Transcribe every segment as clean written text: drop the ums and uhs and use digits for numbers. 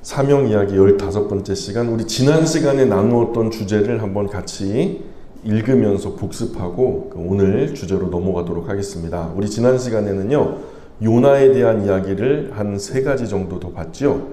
사명 이야기 15번째 시간, 우리 지난 시간에 나누었던 주제를 한번 같이 읽으면서 복습하고 오늘 주제로 넘어가도록 하겠습니다. 우리 지난 시간에는요, 요나에 대한 이야기를 한 3가지 정도 더 봤죠.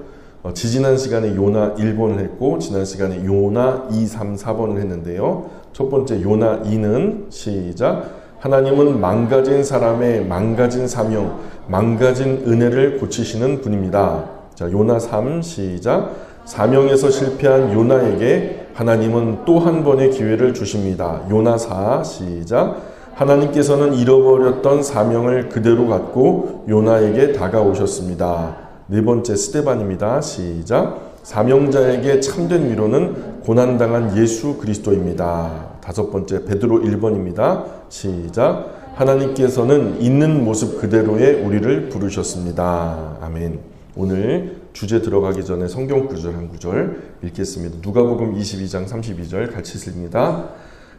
지지난 시간에 요나 1번을 했고 지난 시간에 요나 2, 3, 4번을 했는데요. 첫 번째 요나 2는 시작. 하나님은 망가진 사람의 망가진 사명, 망가진 은혜를 고치시는 분입니다. 자, 요나 3 시작. 사명에서 실패한 요나에게 하나님은 또 한 번의 기회를 주십니다. 요나 4 시작. 하나님께서는 잃어버렸던 사명을 그대로 갖고 요나에게 다가오셨습니다. 4번째 스데반입니다. 시작. 사명자에게 참된 위로는 고난당한 예수 그리스도입니다. 5번째 베드로 1번입니다. 시작. 하나님께서는 있는 모습 그대로의 우리를 부르셨습니다. 아멘. 오늘 주제 들어가기 전에 성경 구절 한 구절 읽겠습니다. 누가복음 22장 32절 같이 읽습니다.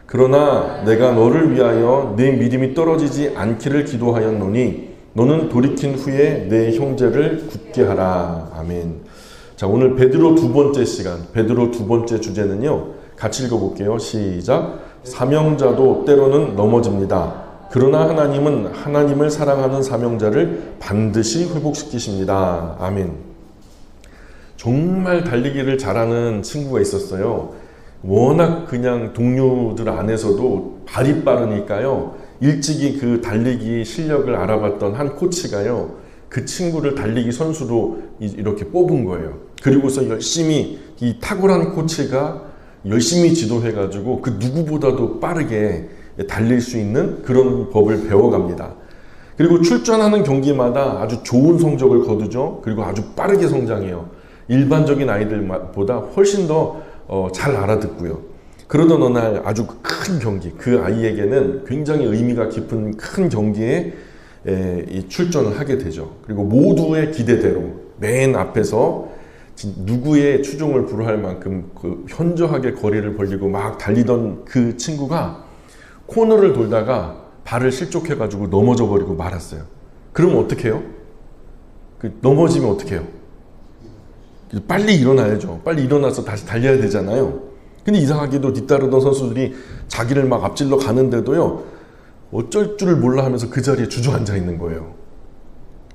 그러나 내가 너를 위하여 내 믿음이 떨어지지 않기를 기도하였노니 너는 돌이킨 후에 내 형제를 굳게 하라. 아멘. 자, 오늘 베드로 2번째 시간, 베드로 2번째 주제는요, 같이 읽어볼게요. 시작. 사명자도 때로는 넘어집니다. 그러나 하나님은 하나님을 사랑하는 사명자를 반드시 회복시키십니다. 아멘. 정말 달리기를 잘하는 친구가 있었어요. 워낙 그냥 동료들 안에서도 발이 빠르니까요, 일찍이 그 달리기 실력을 알아봤던 한 코치가요, 그 친구를 달리기 선수로 이렇게 뽑은 거예요. 그리고서 열심히 이 탁월한 코치가 열심히 지도해가지고 그 누구보다도 빠르게 달릴 수 있는 그런 법을 배워갑니다. 그리고 출전하는 경기마다 아주 좋은 성적을 거두죠. 그리고 아주 빠르게 성장해요. 일반적인 아이들보다 훨씬 더 잘 알아듣고요. 그러던 어느 날 아주 큰 경기, 그 아이에게는 굉장히 의미가 깊은 큰 경기에 출전을 하게 되죠. 그리고 모두의 기대대로 맨 앞에서 누구의 추종을 불허할 만큼 그 현저하게 거리를 벌리고 막 달리던 그 친구가 코너를 돌다가 발을 실족해가지고 넘어져 버리고 말았어요. 그러면 어떻게 해요? 넘어지면 어떻게 해요? 빨리 일어나야죠. 빨리 일어나서 다시 달려야 되잖아요. 근데 이상하게도 뒤따르던 선수들이 자기를 막 앞질러 가는데도요, 어쩔 줄을 몰라 하면서 그 자리에 주저앉아 있는 거예요.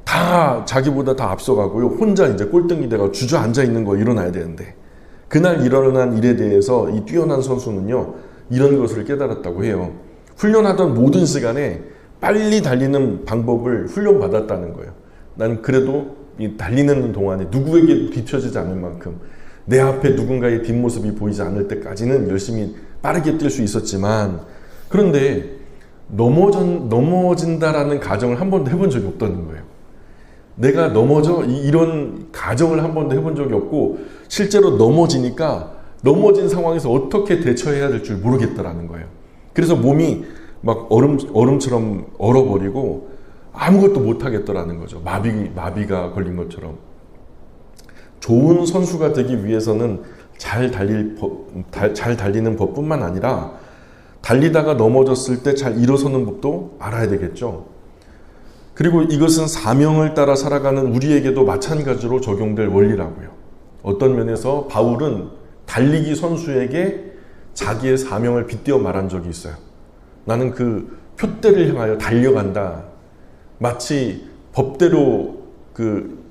다 자기보다 다 앞서가고요, 혼자 이제 꼴등이 돼가 주저앉아 있는 거 일어나야 되는데, 그날 일어난 일에 대해서 이 뛰어난 선수는요, 이런 것을 깨달았다고 해요. 훈련하던 모든 시간에 빨리 달리는 방법을 훈련받았다는 거예요. 나는 그래도 이 달리는 동안에 누구에게 뒤처지지 않을 만큼 내 앞에 누군가의 뒷모습이 보이지 않을 때까지는 열심히 빠르게 뛸 수 있었지만, 그런데 넘어진다라는 가정을 한 번도 해본 적이 없다는 거예요. 내가 넘어져? 이런 가정을 한 번도 해본 적이 없고, 실제로 넘어지니까 넘어진 상황에서 어떻게 대처해야 될 줄 모르겠다라는 거예요. 그래서 몸이 막 얼음처럼 얼어버리고 아무것도 못하겠더라는 거죠. 마비가 걸린 것처럼. 좋은 선수가 되기 위해서는 잘 달리는 법뿐만 아니라 달리다가 넘어졌을 때 잘 일어서는 법도 알아야 되겠죠. 그리고 이것은 사명을 따라 살아가는 우리에게도 마찬가지로 적용될 원리라고요. 어떤 면에서 바울은 달리기 선수에게 자기의 사명을 빗대어 말한 적이 있어요. 나는 그 표대를 향하여 달려간다. 마치 법대로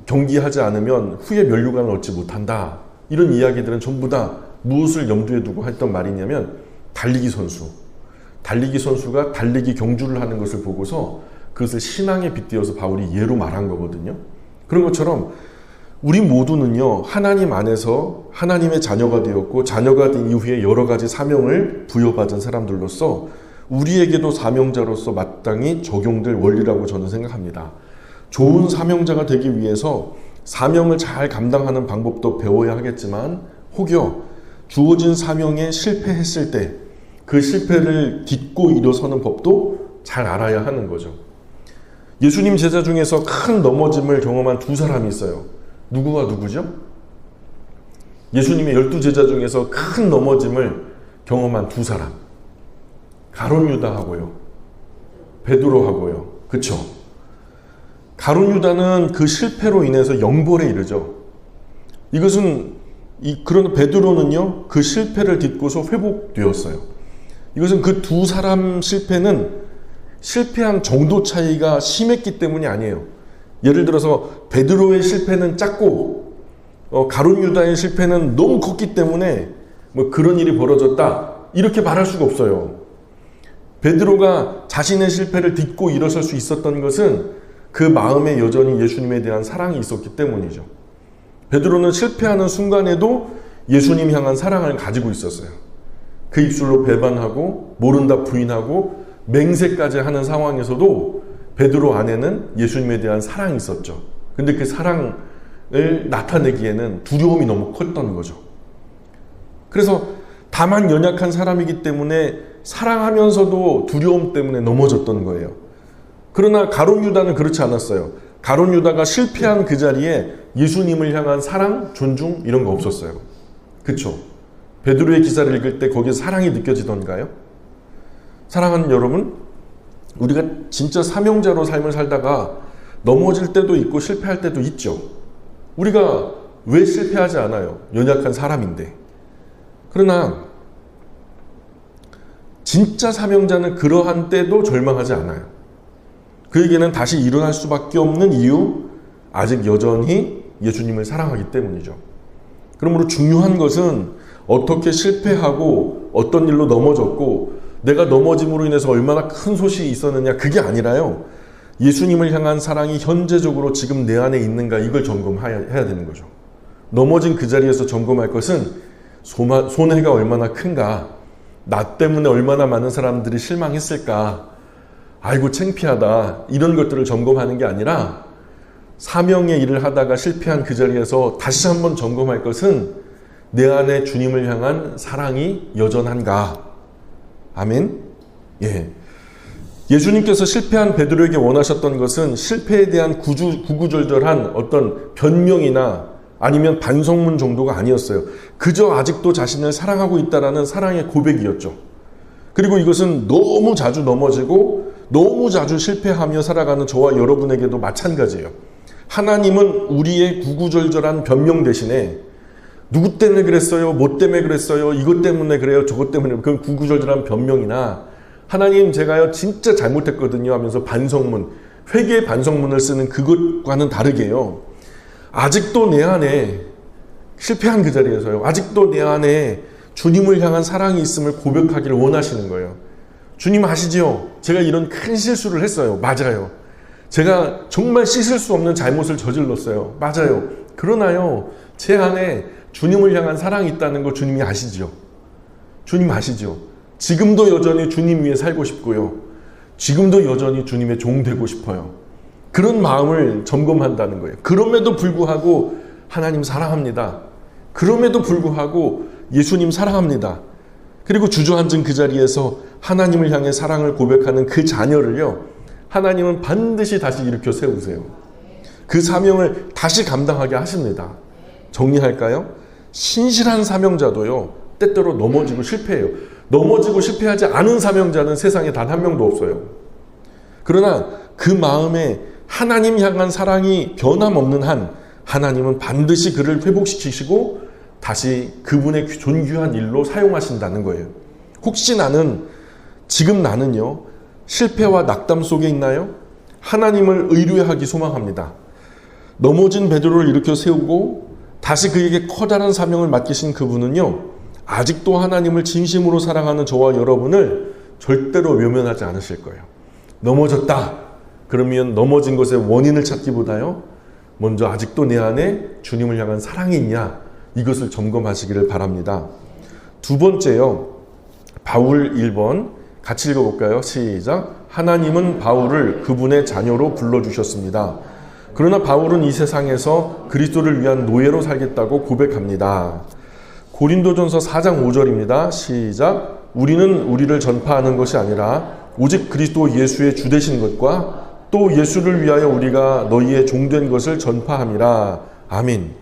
경기하지 않으면 후에 면류관을 얻지 못한다. 이런 이야기들은 전부 다 무엇을 염두에 두고 했던 말이냐면, 달리기 선수가 달리기 경주를 하는 것을 보고서 그것을 신앙에 빗대어서 바울이 예로 말한 거거든요. 그런 것처럼 우리 모두는요, 하나님 안에서 하나님의 자녀가 되었고, 자녀가 된 이후에 여러 가지 사명을 부여받은 사람들로서 우리에게도 사명자로서 마땅히 적용될 원리라고 저는 생각합니다. 좋은 사명자가 되기 위해서 사명을 잘 감당하는 방법도 배워야 하겠지만, 혹여 주어진 사명에 실패했을 때 그 실패를 딛고 일어서는 법도 잘 알아야 하는 거죠. 예수님 제자 중에서 큰 넘어짐을 경험한 2사람이 있어요. 누구와 누구죠? 예수님의 12제자 중에서 큰 넘어짐을 경험한 2사람. 가룟 유다하고요, 베드로하고요. 그쵸? 가룟 유다는 그 실패로 인해서 영벌에 이르죠. 이것은 그런 베드로는요, 그 실패를 딛고서 회복되었어요. 이것은 그 두 사람 실패는 실패한 정도 차이가 심했기 때문이 아니에요. 예를 들어서 베드로의 실패는 작고 가룟 유다의 실패는 너무 컸기 때문에 뭐 그런 일이 벌어졌다 이렇게 말할 수가 없어요. 베드로가 자신의 실패를 딛고 일어설 수 있었던 것은 그 마음에 여전히 예수님에 대한 사랑이 있었기 때문이죠. 베드로는 실패하는 순간에도 예수님 향한 사랑을 가지고 있었어요. 그 입술로 배반하고 모른다 부인하고 맹세까지 하는 상황에서도 베드로 안에는 예수님에 대한 사랑이 있었죠. 근데 그 사랑을 나타내기에는 두려움이 너무 컸던 거죠. 그래서 다만 연약한 사람이기 때문에 사랑하면서도 두려움 때문에 넘어졌던 거예요. 그러나 가룟 유다는 그렇지 않았어요. 가룟 유다가 실패한 그 자리에 예수님을 향한 사랑, 존중 이런 거 없었어요. 그렇죠? 베드로의 기사를 읽을 때 거기에 사랑이 느껴지던가요? 사랑하는 여러분, 우리가 진짜 사명자로 삶을 살다가 넘어질 때도 있고 실패할 때도 있죠. 우리가 왜 실패하지 않아요? 연약한 사람인데. 그러나 진짜 사명자는 그러한 때도 절망하지 않아요. 그에게는 다시 일어날 수밖에 없는 이유, 아직 여전히 예수님을 사랑하기 때문이죠. 그러므로 중요한 것은 어떻게 실패하고 어떤 일로 넘어졌고 내가 넘어짐으로 인해서 얼마나 큰 소식이 있었느냐, 그게 아니라요, 예수님을 향한 사랑이 현재적으로 지금 내 안에 있는가, 이걸 점검해야 되는 거죠. 넘어진 그 자리에서 점검할 것은 손해가 얼마나 큰가, 나 때문에 얼마나 많은 사람들이 실망했을까, 아이고 창피하다, 이런 것들을 점검하는 게 아니라 사명의 일을 하다가 실패한 그 자리에서 다시 한번 점검할 것은 내 안에 주님을 향한 사랑이 여전한가. 아멘. 예. 예수님께서 실패한 베드로에게 원하셨던 것은 실패에 대한 구구절절한 어떤 변명이나 아니면 반성문 정도가 아니었어요. 그저 아직도 자신을 사랑하고 있다라는 사랑의 고백이었죠. 그리고 이것은 너무 자주 넘어지고 너무 자주 실패하며 살아가는 저와 여러분에게도 마찬가지예요. 하나님은 우리의 구구절절한 변명 대신에 누구 때문에 그랬어요? 뭐 때문에 그랬어요? 이것 때문에 그래요? 저것 때문에, 그 구구절절한 변명이나 하나님 제가요 진짜 잘못했거든요 하면서 반성문, 회개의 반성문을 쓰는 그것과는 다르게요, 아직도 내 안에 실패한 그 자리에서요, 아직도 내 안에 주님을 향한 사랑이 있음을 고백하기를 원하시는 거예요. 주님 아시죠? 제가 이런 큰 실수를 했어요. 맞아요. 제가 정말 씻을 수 없는 잘못을 저질렀어요. 맞아요. 그러나요, 제 안에 주님을 향한 사랑이 있다는 거 주님이 아시죠? 주님 아시죠? 지금도 여전히 주님 위에 살고 싶고요. 지금도 여전히 주님의 종 되고 싶어요. 그런 마음을 점검한다는 거예요. 그럼에도 불구하고 하나님 사랑합니다. 그럼에도 불구하고 예수님 사랑합니다. 그리고 주저앉은 그 자리에서 하나님을 향해 사랑을 고백하는 그 자녀를요, 하나님은 반드시 다시 일으켜 세우세요. 그 사명을 다시 감당하게 하십니다. 정리할까요? 신실한 사명자도요, 때때로 넘어지고 실패해요. 넘어지고 실패하지 않은 사명자는 세상에 단 한 명도 없어요. 그러나 그 마음에 하나님 향한 사랑이 변함없는 한 하나님은 반드시 그를 회복시키시고 다시 그분의 존귀한 일로 사용하신다는 거예요. 혹시 지금 나는요, 실패와 낙담 속에 있나요? 하나님을 의뢰하기 소망합니다. 넘어진 베드로를 일으켜 세우고 다시 그에게 커다란 사명을 맡기신 그분은요, 아직도 하나님을 진심으로 사랑하는 저와 여러분을 절대로 외면하지 않으실 거예요. 넘어졌다 그러면 넘어진 것의 원인을 찾기보다요, 먼저 아직도 내 안에 주님을 향한 사랑이 있냐, 이것을 점검하시기를 바랍니다. 두 번째요, 바울 1번 같이 읽어볼까요? 시작. 하나님은 바울을 그분의 자녀로 불러주셨습니다. 그러나 바울은 이 세상에서 그리스도를 위한 노예로 살겠다고 고백합니다. 고린도전서 4장 5절입니다. 시작. 우리는 우리를 전파하는 것이 아니라 오직 그리스도 예수의 주 되신 것과 또 예수를 위하여 우리가 너희의 종된 것을 전파함이라. 아멘.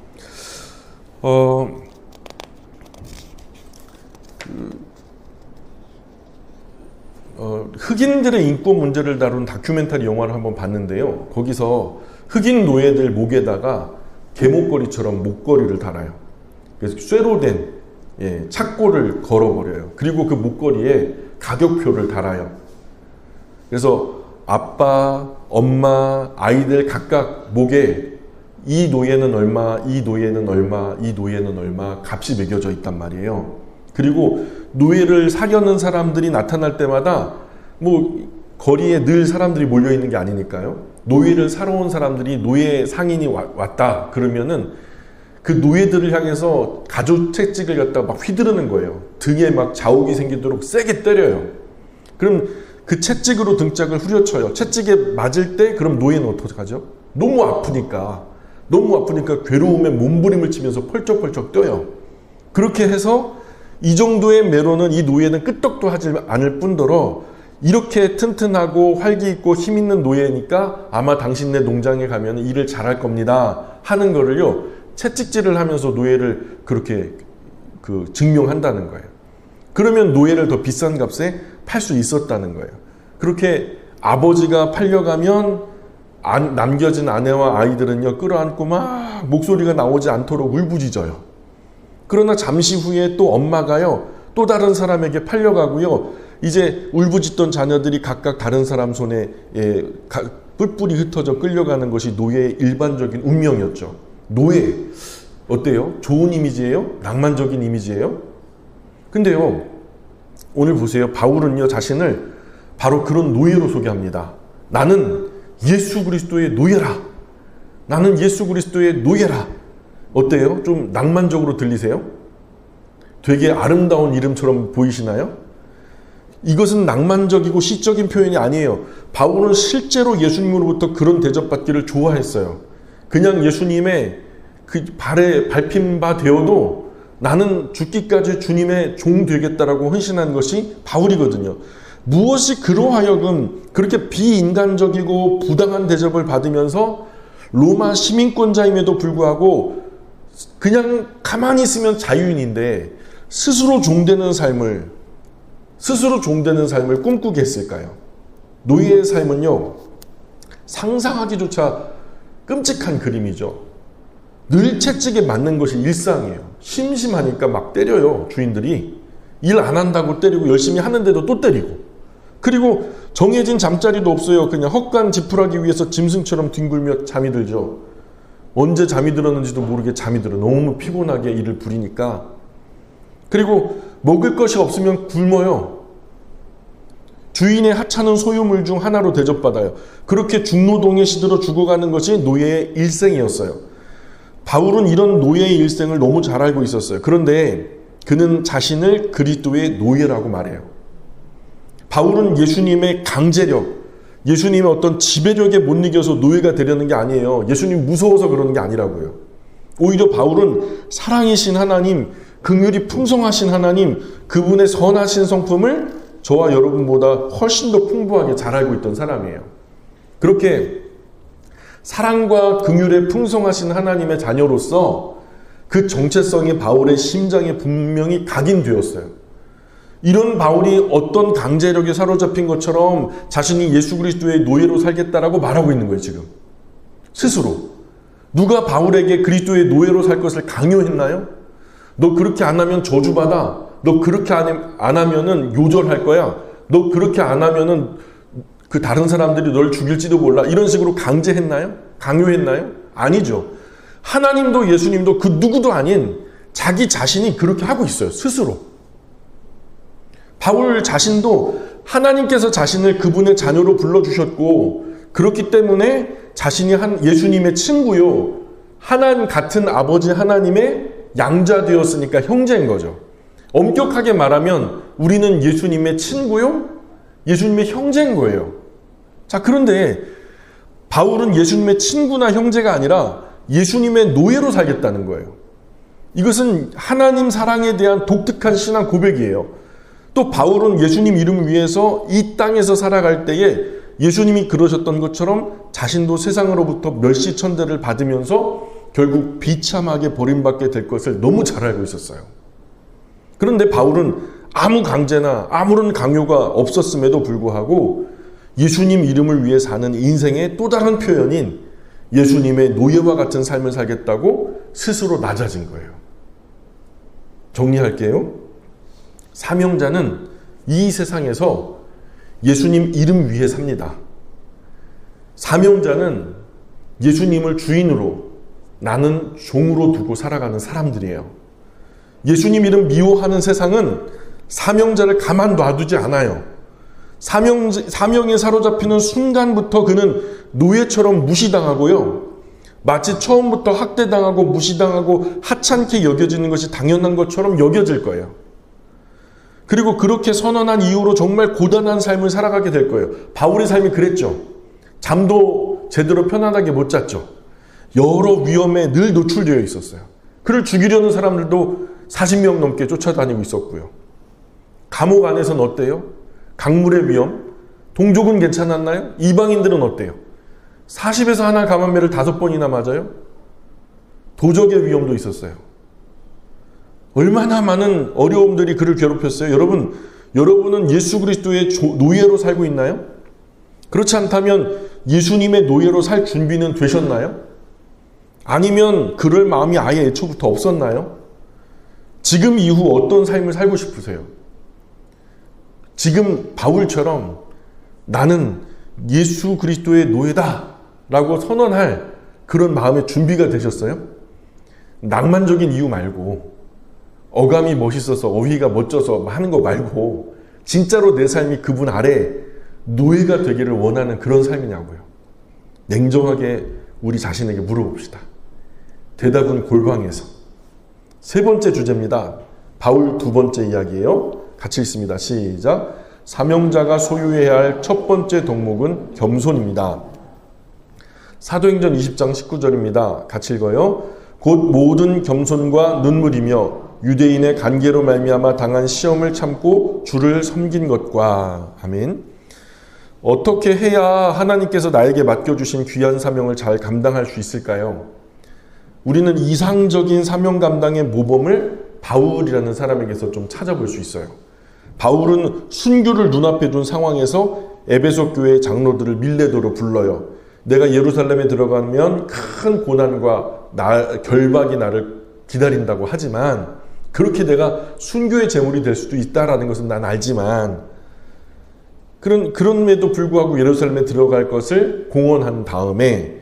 흑인들의 인권 문제를 다룬 다큐멘터리 영화를 한번 봤는데요. 거기서 흑인 노예들 목에다가 개목걸이처럼 목걸이를 달아요. 그래서 쇠로 된 착고를 걸어버려요. 그리고 그 목걸이에 가격표를 달아요. 그래서 아빠, 엄마, 아이들 각각 목에 이 노예는 얼마, 이 노예는 얼마, 이 노예는 얼마 값이 매겨져 있단 말이에요. 그리고 노예를 사려는 사람들이 나타날 때마다 뭐 거리에 늘 사람들이 몰려있는 게 아니니까요. 노예를 사러 온 사람들이 노예 상인이 왔다 그러면은 그 노예들을 향해서 가죽 채찍을 갖다가 막 휘두르는 거예요. 등에 막 자욱이 생기도록 세게 때려요. 그럼 그 채찍으로 등짝을 후려쳐요. 채찍에 맞을 때 그럼 노예는 어떡하죠? 너무 아프니까 괴로움에 몸부림을 치면서 펄쩍펄쩍 뛰어요. 그렇게 해서 이 정도의 매로는 이 노예는 끄떡도 하지 않을 뿐더러 이렇게 튼튼하고 활기 있고 힘 있는 노예니까 아마 당신네 농장에 가면 일을 잘할 겁니다 하는 거를요 채찍질을 하면서 노예를 그렇게 증명한다는 거예요. 그러면 노예를 더 비싼 값에 팔 수 있었다는 거예요. 그렇게 아버지가 팔려가면 남겨진 아내와 아이들은요 끌어안고 막 목소리가 나오지 않도록 울부짖어요. 그러나 잠시 후에 또 엄마가요 또 다른 사람에게 팔려가고요 이제 울부짖던 자녀들이 각각 다른 사람 손에 뿔뿔이 흩어져 끌려가는 것이 노예의 일반적인 운명이었죠. 노예 어때요? 좋은 이미지예요? 낭만적인 이미지예요? 근데요 오늘 보세요. 바울은요 자신을 바로 그런 노예로 소개합니다. 나는 예수 그리스도의 노예라. 나는 예수 그리스도의 노예라. 어때요? 좀 낭만적으로 들리세요? 되게 아름다운 이름처럼 보이시나요? 이것은 낭만적이고 시적인 표현이 아니에요. 바울은 실제로 예수님으로부터 그런 대접받기를 좋아했어요. 그냥 예수님의 그 발에 밟힌 바 되어도 나는 죽기까지 주님의 종 되겠다라고 헌신한 것이 바울이거든요. 무엇이 그로 하여금 그렇게 비인간적이고 부당한 대접을 받으면서 로마 시민권자임에도 불구하고 그냥 가만히 있으면 자유인인데 스스로 종되는 삶을 꿈꾸게 했을까요? 노예의 삶은요 상상하기조차 끔찍한 그림이죠. 늘 채찍에 맞는 것이 일상이에요. 심심하니까 막 때려요. 주인들이 일 안 한다고 때리고 열심히 하는데도 또 때리고 그리고 정해진 잠자리도 없어요. 그냥 헛간 지푸라기 위해서 짐승처럼 뒹굴며 잠이 들죠. 언제 잠이 들었는지도 모르게 잠이 들어. 너무 피곤하게 일을 부리니까. 그리고 먹을 것이 없으면 굶어요. 주인의 하찮은 소유물 중 하나로 대접받아요. 그렇게 중노동에 시들어 죽어가는 것이 노예의 일생이었어요. 바울은 이런 노예의 일생을 너무 잘 알고 있었어요. 그런데 그는 자신을 그리스도의 노예라고 말해요. 바울은 예수님의 강제력, 예수님의 어떤 지배력에 못 이겨서 노예가 되려는 게 아니에요. 예수님 무서워서 그러는 게 아니라고요. 오히려 바울은 사랑이신 하나님, 긍휼이 풍성하신 하나님, 그분의 선하신 성품을 저와 여러분보다 훨씬 더 풍부하게 잘 알고 있던 사람이에요. 그렇게 사랑과 긍휼에 풍성하신 하나님의 자녀로서 그 정체성이 바울의 심장에 분명히 각인되었어요. 이런 바울이 어떤 강제력에 사로잡힌 것처럼 자신이 예수 그리스도의 노예로 살겠다라고 말하고 있는 거예요. 지금 스스로. 누가 바울에게 그리스도의 노예로 살 것을 강요했나요? 너 그렇게 안 하면 저주받아. 너 그렇게 안 하면은 요절할 거야. 너 그렇게 안 하면은 그 다른 사람들이 널 죽일지도 몰라. 이런 식으로 강제했나요? 강요했나요? 아니죠. 하나님도 예수님도 그 누구도 아닌 자기 자신이 그렇게 하고 있어요. 스스로. 바울 자신도 하나님께서 자신을 그분의 자녀로 불러주셨고 그렇기 때문에 자신이 예수님의 친구요. 하나님 같은 아버지 하나님의 양자 되었으니까 형제인 거죠. 엄격하게 말하면 우리는 예수님의 친구요. 예수님의 형제인 거예요. 자, 그런데 바울은 예수님의 친구나 형제가 아니라 예수님의 노예로 살겠다는 거예요. 이것은 하나님 사랑에 대한 독특한 신앙 고백이에요. 또 바울은 예수님 이름을 위해서 이 땅에서 살아갈 때에 예수님이 그러셨던 것처럼 자신도 세상으로부터 멸시천대를 받으면서 결국 비참하게 버림받게 될 것을 너무 잘 알고 있었어요. 그런데 바울은 아무 강제나 아무런 강요가 없었음에도 불구하고 예수님 이름을 위해 사는 인생의 또 다른 표현인 예수님의 노예와 같은 삶을 살겠다고 스스로 낮아진 거예요. 정리할게요. 사명자는 이 세상에서 예수님 이름 위에 삽니다. 사명자는 예수님을 주인으로, 나는 종으로 두고 살아가는 사람들이에요. 예수님 이름 미워하는 세상은 사명자를 가만 놔두지 않아요. 사명에 사로잡히는 순간부터 그는 노예처럼 무시당하고요. 마치 처음부터 학대당하고 무시당하고 하찮게 여겨지는 것이 당연한 것처럼 여겨질 거예요. 그리고 그렇게 선언한 이후로 정말 고단한 삶을 살아가게 될 거예요. 바울의 삶이 그랬죠. 잠도 제대로 편안하게 못 잤죠. 여러 위험에 늘 노출되어 있었어요. 그를 죽이려는 사람들도 40명 넘게 쫓아다니고 있었고요. 감옥 안에서는 어때요? 강물의 위험? 동족은 괜찮았나요? 이방인들은 어때요? 40에서 하나 감한매를 5번이나 맞아요? 도적의 위험도 있었어요. 얼마나 많은 어려움들이 그를 괴롭혔어요. 여러분은 예수 그리스도의 노예로 살고 있나요? 그렇지 않다면 예수님의 노예로 살 준비는 되셨나요? 아니면 그럴 마음이 아예 애초부터 없었나요? 지금 이후 어떤 삶을 살고 싶으세요? 지금 바울처럼 나는 예수 그리스도의 노예다 라고 선언할 그런 마음의 준비가 되셨어요? 낭만적인 이유 말고, 어감이 멋있어서, 어휘가 멋져서 하는 거 말고, 진짜로 내 삶이 그분 아래 노예가 되기를 원하는 그런 삶이냐고요. 냉정하게 우리 자신에게 물어봅시다. 대답은 골방에서. 세 번째 주제입니다. 바울 두 번째 이야기예요. 같이 읽습니다. 시작. 사명자가 소유해야 할 첫 번째 덕목은 겸손입니다. 사도행전 20장 19절입니다. 같이 읽어요. 곧 모든 겸손과 눈물이며 유대인의 간계로 말미암아 당한 시험을 참고 주를 섬긴 것과. 아멘. 어떻게 해야 하나님께서 나에게 맡겨주신 귀한 사명을 잘 감당할 수 있을까요? 우리는 이상적인 사명 감당의 모범을 바울이라는 사람에게서 좀 찾아볼 수 있어요. 바울은 순교를 눈앞에 둔 상황에서 에베소 교회 장로들을 밀레도로 불러요. 내가 예루살렘에 들어가면 큰 고난과 결박이 나를 기다린다고 하지만, 그렇게 내가 순교의 제물이 될 수도 있다라는 것은 난 알지만, 그럼에도 불구하고 예루살렘에 들어갈 것을 공언한 다음에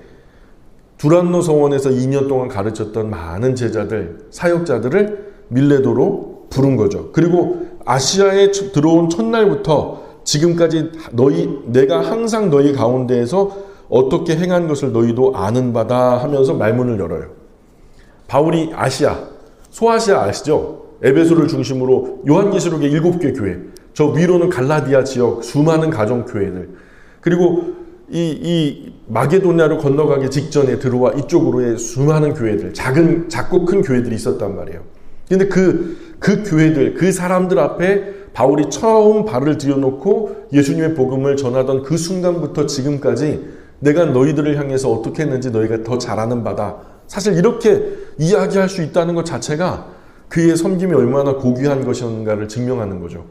두란노 성원에서 2년 동안 가르쳤던 많은 제자들, 사역자들을 밀레도로 부른 거죠. 그리고 아시아에 들어온 첫날부터 지금까지 내가 항상 너희 가운데에서 어떻게 행한 것을 너희도 아는 바다 하면서 말문을 열어요. 바울이 소아시아 아시죠? 에베소를 중심으로 요한계시록의 7개 교회, 저 위로는 갈라디아 지역 수많은 가정교회들, 그리고 이 마게도냐로 건너가기 직전에 들어와 이쪽으로의 수많은 교회들, 작고 큰 교회들이 있었단 말이에요. 근데 그 교회들, 그 사람들 앞에 바울이 처음 발을 들여놓고 예수님의 복음을 전하던 그 순간부터 지금까지 내가 너희들을 향해서 어떻게 했는지 너희가 더 잘 아는 바다. 사실 이렇게 이야기할 수 있다는 것 자체가 그의 섬김이 얼마나 고귀한 것인가를 증명하는 거죠.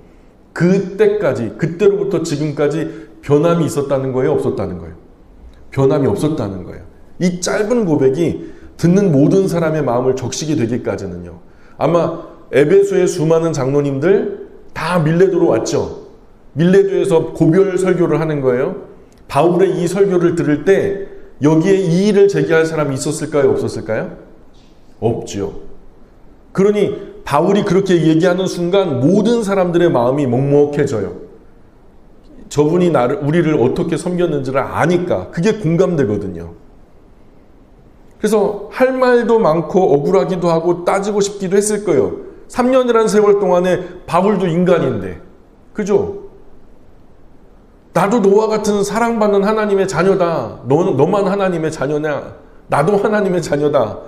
그때로부터 지금까지 변함이 있었다는 거예요? 없었다는 거예요? 변함이 없었다는 거예요. 이 짧은 고백이 듣는 모든 사람의 마음을 적시게 되기까지는요. 아마 에베소의 수많은 장로님들 다 밀레도로 왔죠. 밀레도에서 고별 설교를 하는 거예요. 바울의 이 설교를 들을 때 여기에 이의를 제기할 사람이 있었을까요? 없었을까요? 없죠. 그러니 바울이 그렇게 얘기하는 순간 모든 사람들의 마음이 먹먹해져요. 저분이 우리를 어떻게 섬겼는지를 아니까 그게 공감되거든요. 그래서 할 말도 많고 억울하기도 하고 따지고 싶기도 했을 거예요. 3년이라는 세월 동안에 바울도 인간인데, 그죠? 나도 너와 같은 사랑받는 하나님의 자녀다. 너만 하나님의 자녀냐? 나도 하나님의 자녀다.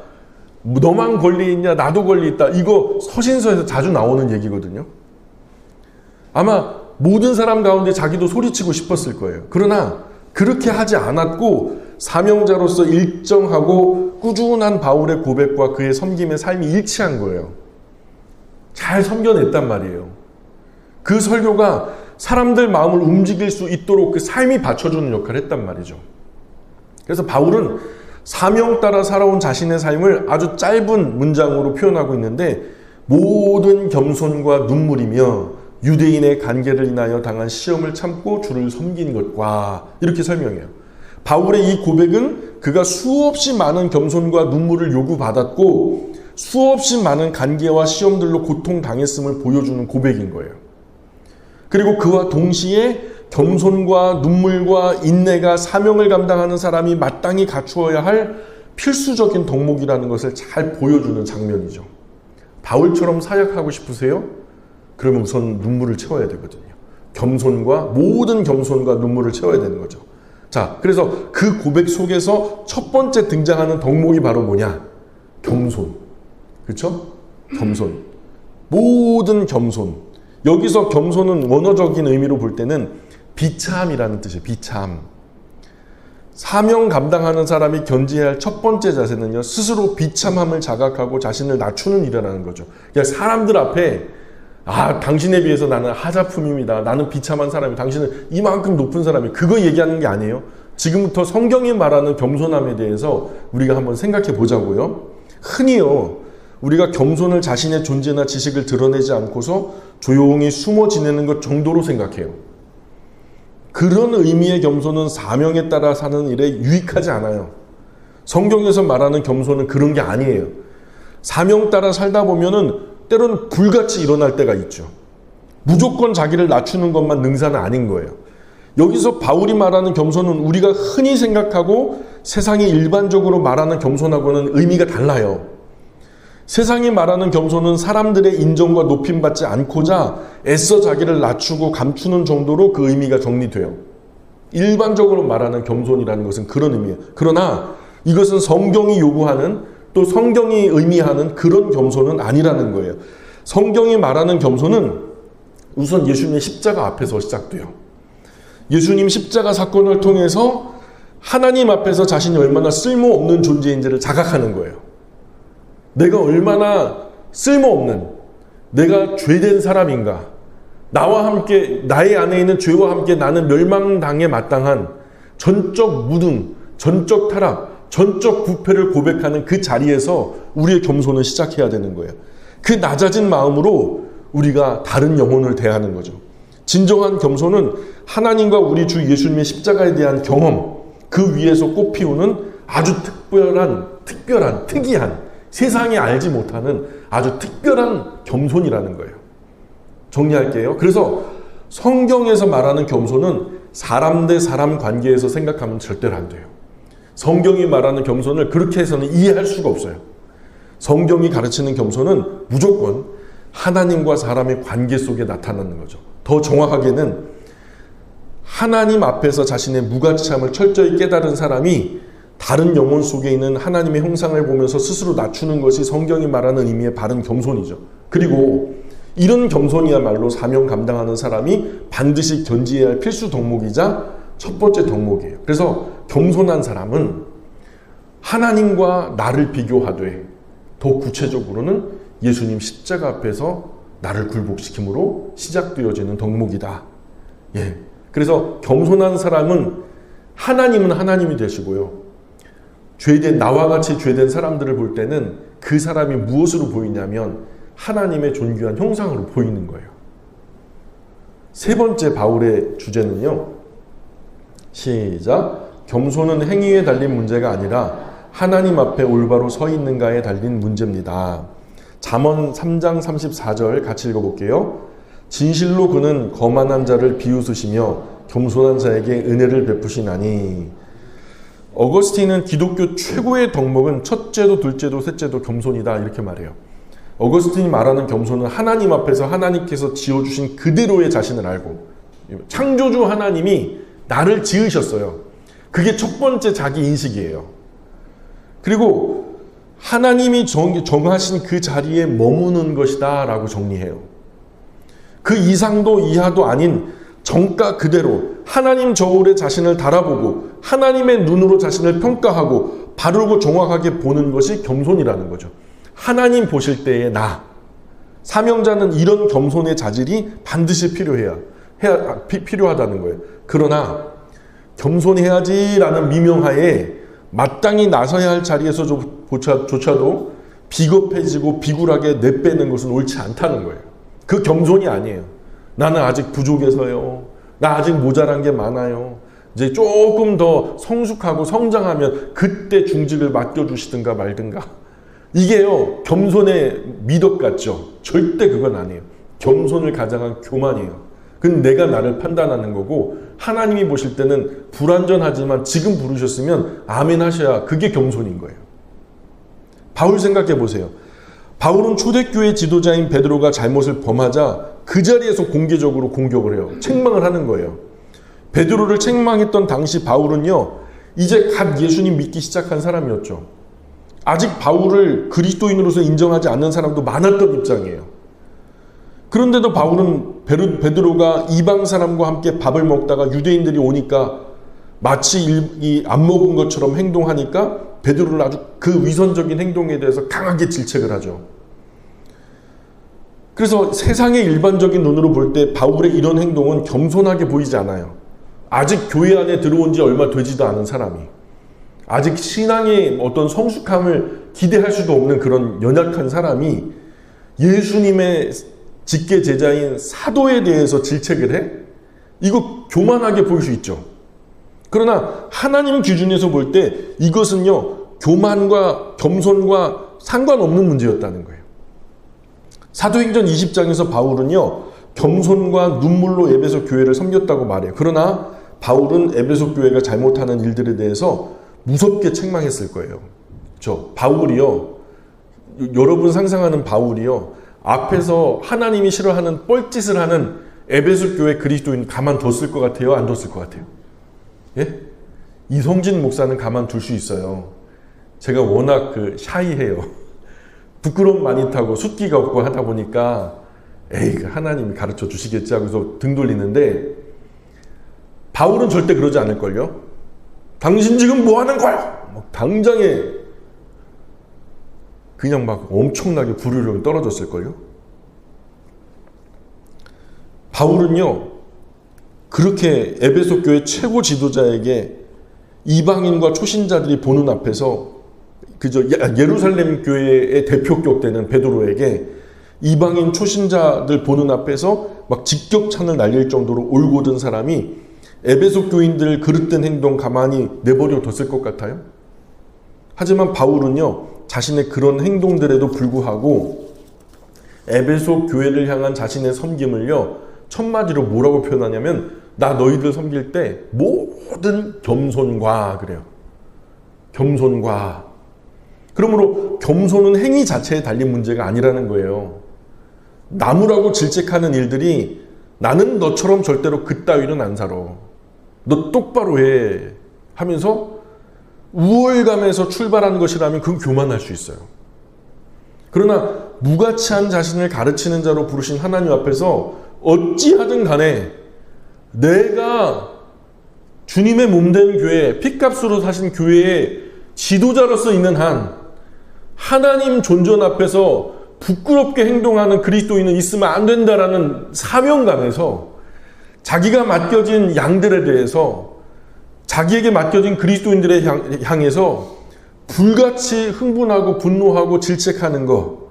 너만 권리 있냐? 나도 권리 있다. 이거 서신서에서 자주 나오는 얘기거든요. 아마 모든 사람 가운데 자기도 소리치고 싶었을 거예요. 그러나 그렇게 하지 않았고 사명자로서 일정하고 꾸준한 바울의 고백과 그의 섬김의 삶이 일치한 거예요. 잘 섬겨냈단 말이에요. 그 설교가 사람들 마음을 움직일 수 있도록 그 삶이 받쳐주는 역할을 했단 말이죠. 그래서 바울은 사명 따라 살아온 자신의 삶을 아주 짧은 문장으로 표현하고 있는데, 모든 겸손과 눈물이며 유대인의 관계를 인하여 당한 시험을 참고 주를 섬긴 것과, 이렇게 설명해요. 바울의 이 고백은 그가 수없이 많은 겸손과 눈물을 요구받았고 수없이 많은 관계와 시험들로 고통당했음을 보여주는 고백인 거예요. 그리고 그와 동시에 겸손과 눈물과 인내가 사명을 감당하는 사람이 마땅히 갖추어야 할 필수적인 덕목이라는 것을 잘 보여주는 장면이죠. 바울처럼 사역하고 싶으세요? 그러면 우선 눈물을 채워야 되거든요. 겸손과, 모든 겸손과 눈물을 채워야 되는 거죠. 자, 그래서 그 고백 속에서 첫 번째 등장하는 덕목이 바로 뭐냐? 겸손. 그렇죠? 겸손. 모든 겸손. 여기서 겸손은 원어적인 의미로 볼 때는 비참이라는 뜻이에요. 비참. 사명 감당하는 사람이 견지해야 할 첫 번째 자세는요, 스스로 비참함을 자각하고 자신을 낮추는 일이라는 거죠. 그냥 사람들 앞에 당신에 비해서 나는 하자품입니다. 나는 비참한 사람이, 당신은 이만큼 높은 사람이, 그거 얘기하는 게 아니에요. 지금부터 성경이 말하는 겸손함에 대해서 우리가 한번 생각해 보자고요. 흔히요, 우리가 겸손을 자신의 존재나 지식을 드러내지 않고서 조용히 숨어 지내는 것 정도로 생각해요. 그런 의미의 겸손은 사명에 따라 사는 일에 유익하지 않아요. 성경에서 말하는 겸손은 그런 게 아니에요. 사명 따라 살다 보면은 때로는 불같이 일어날 때가 있죠. 무조건 자기를 낮추는 것만 능사는 아닌 거예요. 여기서 바울이 말하는 겸손은 우리가 흔히 생각하고 세상이 일반적으로 말하는 겸손하고는 의미가 달라요. 세상이 말하는 겸손은 사람들의 인정과 높임받지 않고자 애써 자기를 낮추고 감추는 정도로 그 의미가 정리돼요. 일반적으로 말하는 겸손이라는 것은 그런 의미예요. 그러나 이것은 성경이 요구하는, 또 성경이 의미하는 그런 겸손은 아니라는 거예요. 성경이 말하는 겸손은 우선 예수님의 십자가 앞에서 시작돼요. 예수님 십자가 사건을 통해서 하나님 앞에서 자신이 얼마나 쓸모없는 존재인지를 자각하는 거예요. 내가 얼마나 쓸모없는, 내가 죄된 사람인가, 나와 함께, 나의 안에 있는 죄와 함께 나는 멸망당에 마땅한 전적 무능, 전적 타락, 전적 부패를 고백하는 그 자리에서 우리의 겸손은 시작해야 되는 거예요. 그 낮아진 마음으로 우리가 다른 영혼을 대하는 거죠. 진정한 겸손은 하나님과 우리 주 예수님의 십자가에 대한 경험, 그 위에서 꽃피우는 아주 특이한 세상이 알지 못하는 아주 특별한 겸손이라는 거예요. 정리할게요. 그래서 성경에서 말하는 겸손은 사람 대 사람 관계에서 생각하면 절대로 안 돼요. 성경이 말하는 겸손을 그렇게 해서는 이해할 수가 없어요. 성경이 가르치는 겸손은 무조건 하나님과 사람의 관계 속에 나타나는 거죠. 더 정확하게는 하나님 앞에서 자신의 무가치함을 철저히 깨달은 사람이 다른 영혼 속에 있는 하나님의 형상을 보면서 스스로 낮추는 것이 성경이 말하는 의미의 바른 겸손이죠. 그리고 이런 겸손이야말로 사명 감당하는 사람이 반드시 견지해야 할 필수 덕목이자 첫 번째 덕목이에요. 그래서 겸손한 사람은 하나님과 나를 비교하되, 더 구체적으로는 예수님 십자가 앞에서 나를 굴복시킴으로 시작되어지는 덕목이다. 예. 그래서 겸손한 사람은 하나님은 하나님이 되시고요. 죄된, 나와 같이 죄된 사람들을 볼 때는 그 사람이 무엇으로 보이냐면 하나님의 존귀한 형상으로 보이는 거예요. 세 번째 바울의 주제는요, 시작. 겸손은 행위에 달린 문제가 아니라 하나님 앞에 올바로 서 있는가에 달린 문제입니다. 잠언 3장 34절 같이 읽어볼게요. 진실로 그는 거만한 자를 비웃으시며 겸손한 자에게 은혜를 베푸시나니. 어거스틴은 기독교 최고의 덕목은 첫째도 둘째도 셋째도 겸손이다, 이렇게 말해요. 어거스틴이 말하는 겸손은 하나님 앞에서 하나님께서 지어주신 그대로의 자신을 알고, 창조주 하나님이 나를 지으셨어요. 그게 첫 번째 자기 인식이에요. 그리고 하나님이 정하신 그 자리에 머무는 것이다 라고 정리해요. 그 이상도 이하도 아닌 정가 그대로 하나님 저울에 자신을 달아보고 하나님의 눈으로 자신을 평가하고 바르고 정확하게 보는 것이 겸손이라는 거죠. 하나님 보실 때의 나. 사명자는 이런 겸손의 자질이 반드시 필요하다는 거예요. 그러나 겸손해야지라는 미명하에 마땅히 나서야 할 자리에서조차도 비겁해지고 비굴하게 내빼는 것은 옳지 않다는 거예요. 그 겸손이 아니에요. 나는 아직 부족해서요. 나 아직 모자란 게 많아요. 이제 조금 더 성숙하고 성장하면 그때 중직을 맡겨주시든가 말든가. 이게요, 겸손의 미덕 같죠? 절대 그건 아니에요. 겸손을 가장한 교만이에요. 그건 내가 나를 판단하는 거고, 하나님이 보실 때는 불완전하지만 지금 부르셨으면 아멘 하셔야 그게 겸손인 거예요. 바울 생각해 보세요. 바울은 초대교회 지도자인 베드로가 잘못을 범하자 그 자리에서 공개적으로 공격을 해요. 책망을 하는 거예요. 베드로를 책망했던 당시 바울은요, 이제 갓 예수님 믿기 시작한 사람이었죠. 아직 바울을 그리스도인으로서 인정하지 않는 사람도 많았던 입장이에요. 그런데도 바울은 베드로가 이방 사람과 함께 밥을 먹다가 유대인들이 오니까 마치 안 먹은 것처럼 행동하니까 베드로를 아주 그 위선적인 행동에 대해서 강하게 질책을 하죠. 그래서 세상의 일반적인 눈으로 볼 때 바울의 이런 행동은 겸손하게 보이지 않아요. 아직 교회 안에 들어온 지 얼마 되지도 않은 사람이, 아직 신앙의 어떤 성숙함을 기대할 수도 없는 그런 연약한 사람이 예수님의 직계 제자인 사도에 대해서 질책을 해? 이거 교만하게 보일 수 있죠. 그러나 하나님 기준에서 볼 때 이것은요, 교만과 겸손과 상관없는 문제였다는 거예요. 사도행전 20장에서 바울은요, 겸손과 눈물로 에베소 교회를 섬겼다고 말해요. 그러나 바울은 에베소 교회가 잘못하는 일들에 대해서 무섭게 책망했을 거예요. 바울이요, 여러분 상상하는 바울이요, 앞에서 하나님이 싫어하는 뻘짓을 하는 에베소 교회 그리스도인 가만뒀을 것 같아요? 안 뒀을 것 같아요? 예? 이성진 목사는 가만둘 수 있어요. 제가 워낙 샤이해요. 부끄러움 많이 타고 숫기가 없고 하다 보니까 하나님이 가르쳐 주시겠지 하고서 등 돌리는데, 바울은 절대 그러지 않을걸요? 당신 지금 뭐 하는 거야? 당장에 그냥 막 엄청나게 불효령이 떨어졌을걸요? 바울은요, 그렇게 에베소 교회 최고 지도자에게 이방인과 초신자들이 보는 앞에서 예루살렘 교회의 대표격 되는 베드로에게 이방인 초신자들 보는 앞에서 막 직격찬을 날릴 정도로 올곧은 사람이 에베소 교인들 그릇된 행동 가만히 내버려 뒀을 것 같아요? 하지만 바울은요, 자신의 그런 행동들에도 불구하고 에베소 교회를 향한 자신의 섬김을요, 첫마디로 뭐라고 표현하냐면, 나 너희들 섬길 때 모든 겸손과 그래요. 겸손과. 그러므로 겸손은 행위 자체에 달린 문제가 아니라는 거예요. 나무라고 질책하는 일들이 나는 너처럼 절대로 그따위는 안 살아. 너 똑바로 해 하면서 우월감에서 출발하는 것이라면 그건 교만할 수 있어요. 그러나 무가치한 자신을 가르치는 자로 부르신 하나님 앞에서 어찌하든 간에 내가 주님의 몸된 교회, 핏값으로 사신 교회의 지도자로서 있는 한 하나님 존전 앞에서 부끄럽게 행동하는 그리스도인은 있으면 안 된다라는 사명감에서 자기가 맡겨진 양들에 대해서, 자기에게 맡겨진 그리스도인들에 향해서 불같이 흥분하고 분노하고 질책하는 것,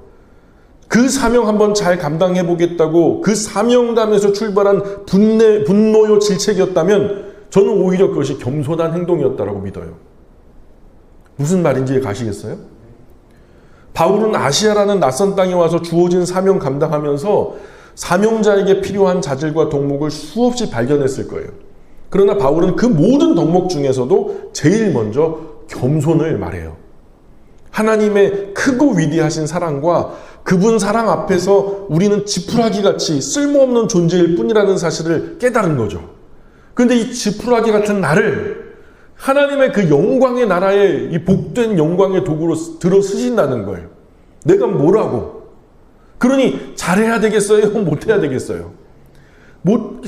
그 사명 한번 잘 감당해 보겠다고 그 사명감에서 출발한 분노요 질책이었다면 저는 오히려 그것이 겸손한 행동이었다라고 믿어요. 무슨 말인지 가시겠어요? 바울은 아시아라는 낯선 땅에 와서 주어진 사명 감당하면서 사명자에게 필요한 자질과 덕목을 수없이 발견했을 거예요. 그러나 바울은 그 모든 덕목 중에서도 제일 먼저 겸손을 말해요. 하나님의 크고 위대하신 사랑과 그분 사랑 앞에서 우리는 지푸라기 같이 쓸모없는 존재일 뿐이라는 사실을 깨달은 거죠. 그런데 이 지푸라기 같은 나를 하나님의 그 영광의 나라에 이 복된 영광의 도구로 들어 쓰신다는 거예요. 내가 뭐라고? 그러니 잘해야 되겠어요? 못해야 되겠어요?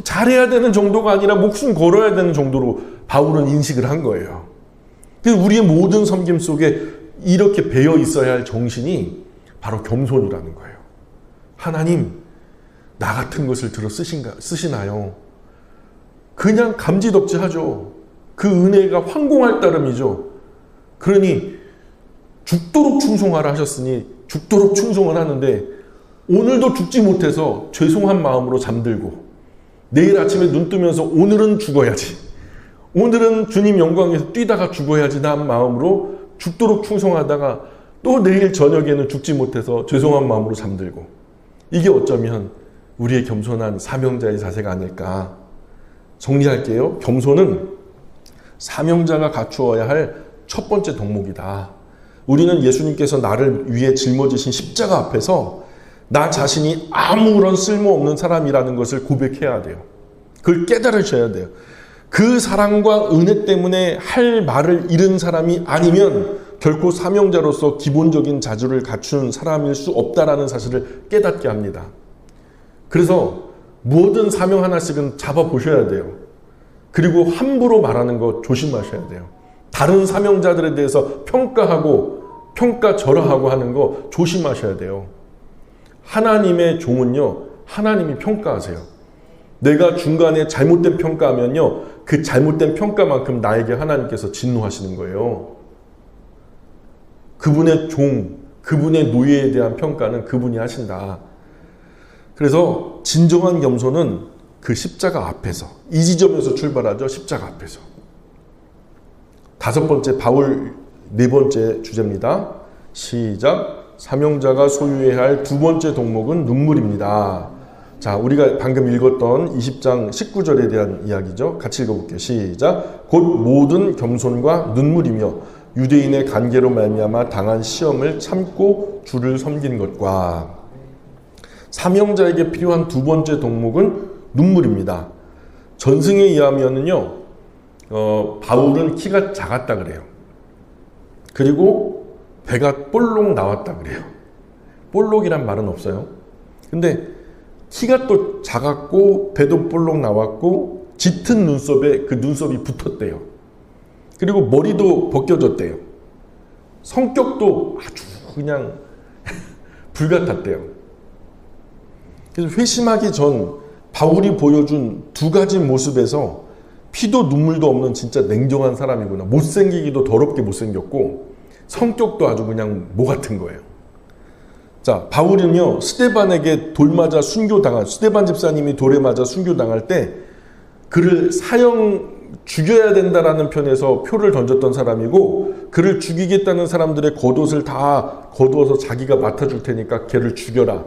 잘해야 되는 정도가 아니라 목숨 걸어야 되는 정도로 바울은 인식을 한 거예요. 그래서 우리의 모든 섬김 속에 이렇게 배어 있어야 할 정신이 바로 겸손이라는 거예요. 하나님, 나 같은 것을 들어 쓰시나요? 그냥 감지덕지 하죠. 그 은혜가 황공할 따름이죠. 그러니 죽도록 충성하라 하셨으니 죽도록 충성을 하는데 오늘도 죽지 못해서 죄송한 마음으로 잠들고 내일 아침에 눈 뜨면서 오늘은 죽어야지, 오늘은 주님 영광에서 뛰다가 죽어야지 난 마음으로 죽도록 충성하다가 또 내일 저녁에는 죽지 못해서 죄송한 마음으로 잠들고, 이게 어쩌면 우리의 겸손한 사명자의 자세가 아닐까. 정리할게요. 겸손은 사명자가 갖추어야 할 첫 번째 덕목이다. 우리는 예수님께서 나를 위해 짊어지신 십자가 앞에서 나 자신이 아무런 쓸모없는 사람이라는 것을 고백해야 돼요. 그걸 깨달으셔야 돼요. 그 사랑과 은혜 때문에 할 말을 잃은 사람이 아니면 결코 사명자로서 기본적인 자질을 갖춘 사람일 수 없다라는 사실을 깨닫게 합니다. 그래서 뭐든 사명 하나씩은 잡아보셔야 돼요. 그리고 함부로 말하는 거 조심하셔야 돼요. 다른 사명자들에 대해서 평가하고 평가절하하고 하는 거 조심하셔야 돼요. 하나님의 종은요, 하나님이 평가하세요. 내가 중간에 잘못된 평가하면요, 그 잘못된 평가만큼 나에게 하나님께서 진노하시는 거예요. 그분의 종, 그분의 노예에 대한 평가는 그분이 하신다. 그래서 진정한 겸손은 그 십자가 앞에서, 이 지점에서 출발하죠. 십자가 앞에서. 다섯 번째, 바울 네 번째 주제입니다. 시작. 사명자가 소유해야 할 두 번째 덕목은 눈물입니다. 자, 우리가 방금 읽었던 20장 19절에 대한 이야기죠. 같이 읽어볼게요. 시작. 곧 모든 겸손과 눈물이며 유대인의 관계로 말미암아 당한 시험을 참고 주를 섬긴 것과. 사명자에게 필요한 두 번째 덕목은 눈물입니다. 전승에 의하면은요, 바울은 키가 작았다 그래요. 그리고 배가 볼록 나왔다 그래요. 볼록이란 말은 없어요. 근데 키가 또 작았고 배도 볼록 나왔고 짙은 눈썹에 그 눈썹이 붙었대요. 그리고 머리도 벗겨졌대요. 성격도 아주 그냥 불같았대요. 그래서 회심하기 전 바울이 보여준 두 가지 모습에서 피도 눈물도 없는 진짜 냉정한 사람이구나. 못생기기도 더럽게 못생겼고 성격도 아주 그냥 모 같은 거예요. 자, 바울은요, 스데반에게 돌 맞아 순교당한, 스데반 집사님이 돌에 맞아 순교당할 때 그를 사형 죽여야 된다라는 편에서 표를 던졌던 사람이고, 그를 죽이겠다는 사람들의 겉옷을 다 거두어서 자기가 맡아줄 테니까 걔를 죽여라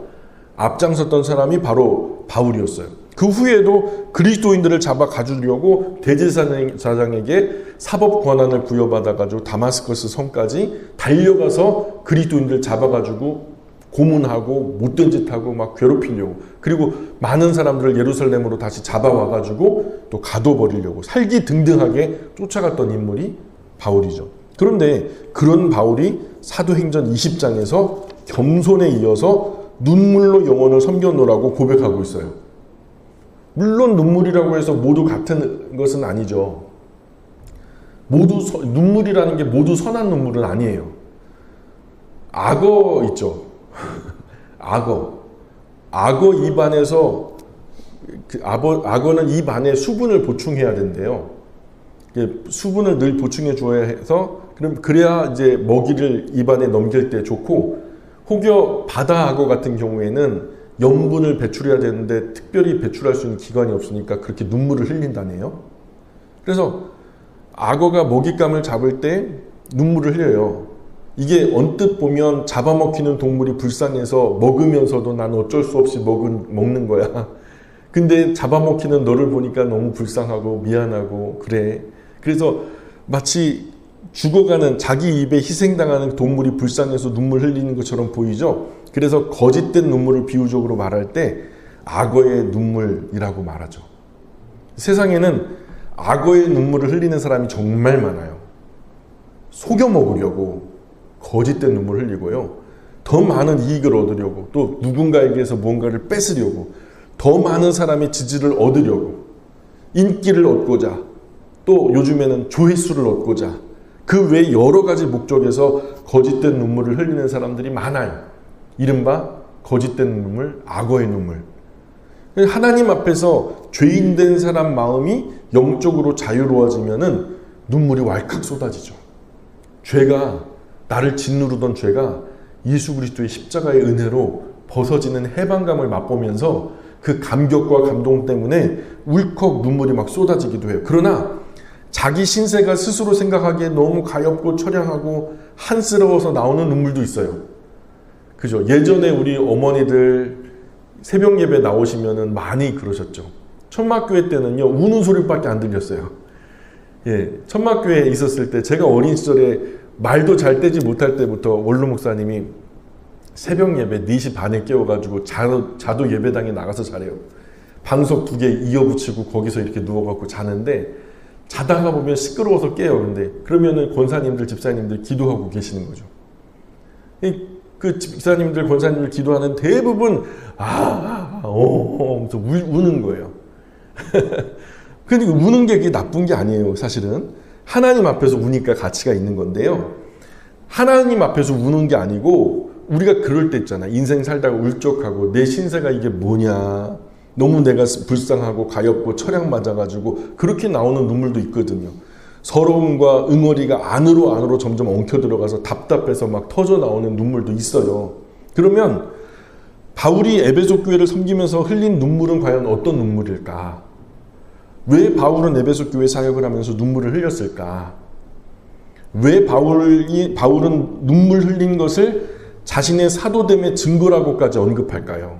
앞장섰던 사람이 바로 바울이었어요. 그 후에도 그리스도인들을 잡아 가두려고 대제사장에게 사법 권한을 부여받아가지고 다마스커스 성까지 달려가서 그리스도인들 잡아가지고 고문하고 못된 짓하고 막 괴롭히려고, 그리고 많은 사람들을 예루살렘으로 다시 잡아와가지고 또 가둬버리려고 살기등등하게 쫓아갔던 인물이 바울이죠. 그런데 그런 바울이 사도행전 20장에서 겸손에 이어서 눈물로 영혼을 섬겨놓으라고 고백하고 있어요. 물론 눈물이라고 해서 모두 같은 것은 아니죠. 눈물이라는 게 모두 선한 눈물은 아니에요. 악어 있죠. 악어 입안에서 악어는 입 안에 수분을 보충해야 된대요. 수분을 늘 보충해 주어야 해서 그래야 이제 먹이를 입안에 넘길 때 좋고, 혹여 바다 악어 같은 경우에는 염분을 배출해야 되는데 특별히 배출할 수 있는 기관이 없으니까 그렇게 눈물을 흘린다네요. 그래서 악어가 먹잇감을 잡을 때 눈물을 흘려요. 이게 언뜻 보면 잡아먹히는 동물이 불쌍해서 먹으면서도 난 어쩔 수 없이 먹는 거야. 근데 잡아먹히는 너를 보니까 너무 불쌍하고 미안하고 그래. 그래서 마치 죽어가는, 자기 입에 희생당하는 동물이 불쌍해서 눈물 흘리는 것처럼 보이죠. 그래서 거짓된 눈물을 비유적으로 말할 때 악어의 눈물이라고 말하죠. 세상에는 악어의 눈물을 흘리는 사람이 정말 많아요. 속여 먹으려고 거짓된 눈물을 흘리고요. 더 많은 이익을 얻으려고, 또 누군가에게서 무언가를 뺏으려고, 더 많은 사람의 지지를 얻으려고, 인기를 얻고자, 또 요즘에는 조회수를 얻고자, 그 외 여러 가지 목적에서 거짓된 눈물을 흘리는 사람들이 많아요. 이른바 거짓된 눈물, 악어의 눈물. 하나님 앞에서 죄인된 사람 마음이 영적으로 자유로워지면은 눈물이 왈칵 쏟아지죠. 죄가, 나를 짓누르던 죄가 예수 그리스도의 십자가의 은혜로 벗어지는 해방감을 맛보면서 그 감격과 감동 때문에 울컥 눈물이 막 쏟아지기도 해요. 그러나 자기 신세가 스스로 생각하기에 너무 가엾고 처량하고 한스러워서 나오는 눈물도 있어요. 그죠? 예전에 우리 어머니들 새벽 예배 나오시면은 많이 그러셨죠. 천막교회 때는요, 우는 소리밖에 안 들렸어요. 예, 천막교회에 있었을 때 제가 어린 시절에 말도 잘 떼지 못할 때부터 원로 목사님이 새벽 예배 4시 반에 깨워가지고 자도 예배당에 나가서 자래요. 방석 2개 이어붙이고 거기서 이렇게 누워갖고 자는데 자다가 보면 시끄러워서 깨요. 근데 그러면은 권사님들, 집사님들 기도하고 계시는 거죠. 그 집사님들, 권사님들 기도하는 대부분 하면서 우는 거예요. 근데 우는 게 그게 나쁜 게 아니에요. 사실은 하나님 앞에서 우니까 가치가 있는 건데요. 하나님 앞에서 우는 게 아니고 우리가 그럴 때 있잖아. 인생 살다가 울적하고 내 신세가 이게 뭐냐, 너무 내가 불쌍하고 가엾고 처량 맞아가지고 그렇게 나오는 눈물도 있거든요. 서러움과 응어리가 안으로 점점 엉켜 들어가서 답답해서 막 터져 나오는 눈물도 있어요. 그러면 바울이 에베소 교회를 섬기면서 흘린 눈물은 과연 어떤 눈물일까? 왜 바울은 에베소 교회 사역을 하면서 눈물을 흘렸을까? 왜 바울은 눈물 흘린 것을 자신의 사도됨의 증거라고까지 언급할까요?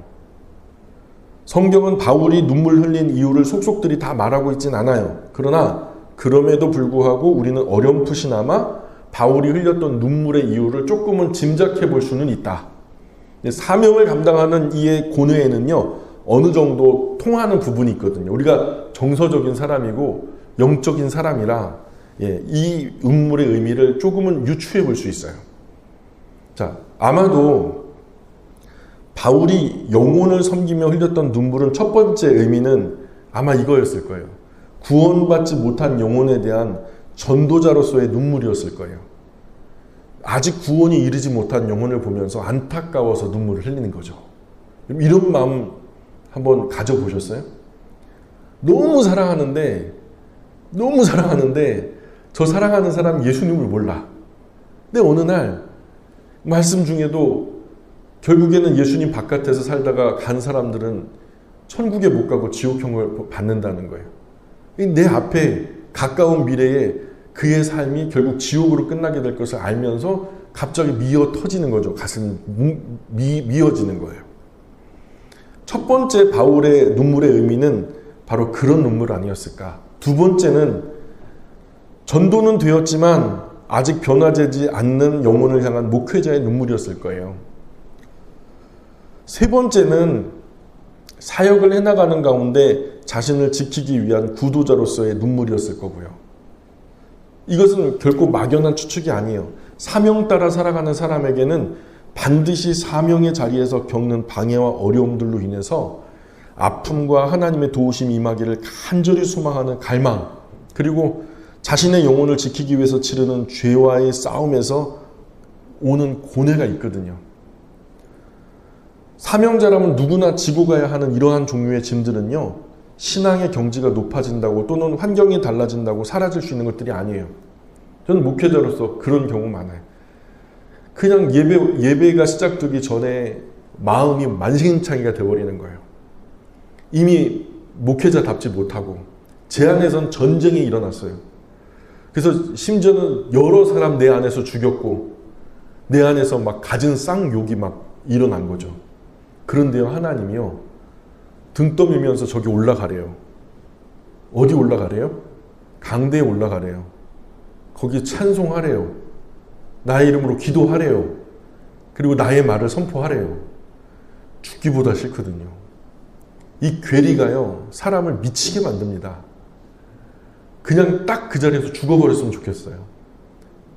성경은 바울이 눈물 흘린 이유를 속속들이 다 말하고 있진 않아요. 그러나 그럼에도 불구하고 우리는 어렴풋이나마 바울이 흘렸던 눈물의 이유를 조금은 짐작해 볼 수는 있다. 사명을 감당하는 이의 고뇌에는요, 어느 정도 통하는 부분이 있거든요. 우리가 정서적인 사람이고 영적인 사람이라 이 눈물의 의미를 조금은 유추해 볼 수 있어요. 자, 아마도 바울이 영혼을 섬기며 흘렸던 눈물은 첫 번째 의미는 아마 이거였을 거예요. 구원받지 못한 영혼에 대한 전도자로서의 눈물이었을 거예요. 아직 구원이 이르지 못한 영혼을 보면서 안타까워서 눈물을 흘리는 거죠. 이런 마음 한번 가져보셨어요? 너무 사랑하는데 저 사랑하는 사람 예수님을 몰라. 근데 어느 날 말씀 중에도 결국에는 예수님 바깥에서 살다가 간 사람들은 천국에 못 가고 지옥형을 받는다는 거예요. 내 앞에 가까운 미래에 그의 삶이 결국 지옥으로 끝나게 될 것을 알면서 갑자기 미어 터지는 거죠. 가슴이 미어지는 거예요. 첫 번째 바울의 눈물의 의미는 바로 그런 눈물 아니었을까. 두 번째는 전도는 되었지만 아직 변화되지 않는 영혼을 향한 목회자의 눈물이었을 거예요. 세 번째는 사역을 해나가는 가운데 자신을 지키기 위한 구도자로서의 눈물이었을 거고요. 이것은 결코 막연한 추측이 아니에요. 사명 따라 살아가는 사람에게는 반드시 사명의 자리에서 겪는 방해와 어려움들로 인해서 아픔과 하나님의 도우심이 임하기를 간절히 소망하는 갈망, 그리고 자신의 영혼을 지키기 위해서 치르는 죄와의 싸움에서 오는 고뇌가 있거든요. 사명자라면 누구나 지고 가야 하는 이러한 종류의 짐들은요, 신앙의 경지가 높아진다고 또는 환경이 달라진다고 사라질 수 있는 것들이 아니에요. 저는 목회자로서 그런 경우 많아요. 그냥 예배가 시작되기 전에 마음이 만신창이가 되어버리는 거예요. 이미 목회자답지 못하고 제 안에선 전쟁이 일어났어요. 그래서 심지어는 여러 사람 내 안에서 죽였고 내 안에서 막 갖은 쌍욕이 막 일어난 거죠. 그런데요, 하나님이요, 등 떠밀면서 저기 올라가래요. 어디 올라가래요? 강대에 올라가래요. 거기 찬송하래요. 나의 이름으로 기도하래요. 그리고 나의 말을 선포하래요. 죽기보다 싫거든요. 이 괴리가요, 사람을 미치게 만듭니다. 그냥 딱 그 자리에서 죽어버렸으면 좋겠어요.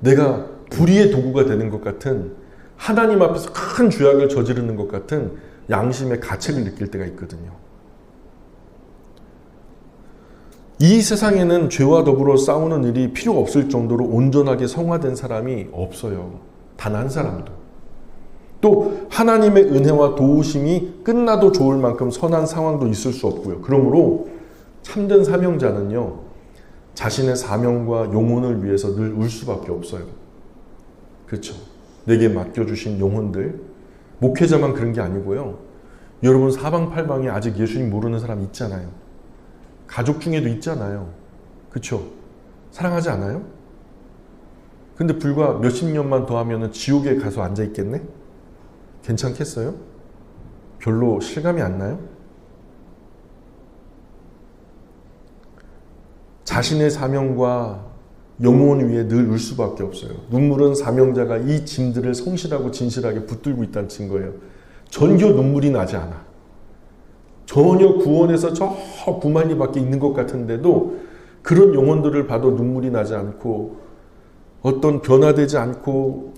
내가 불의의 도구가 되는 것 같은, 하나님 앞에서 큰 죄악을 저지르는 것 같은 양심의 가책을 느낄 때가 있거든요. 이 세상에는 죄와 더불어 싸우는 일이 필요 없을 정도로 온전하게 성화된 사람이 없어요. 단 한 사람도. 또 하나님의 은혜와 도우심이 끝나도 좋을 만큼 선한 상황도 있을 수 없고요. 그러므로 참된 사명자는요, 자신의 사명과 영혼을 위해서 늘 울 수밖에 없어요. 그렇죠. 내게 맡겨주신 영혼들, 목회자만 그런 게 아니고요. 여러분 사방팔방에 아직 예수님 모르는 사람 있잖아요. 가족 중에도 있잖아요. 그렇죠? 사랑하지 않아요? 근데 불과 몇십 년만 더 하면 지옥에 가서 앉아있겠네? 괜찮겠어요? 별로 실감이 안 나요? 자신의 사명과 영혼 위에 늘 울 수밖에 없어요. 눈물은 사명자가 이 짐들을 성실하고 진실하게 붙들고 있다는 증거예요. 전혀 눈물이 나지 않아. 전혀 구원에서 저 구만리 밖에 있는 것 같은데도 그런 영혼들을 봐도 눈물이 나지 않고 어떤 변화되지 않고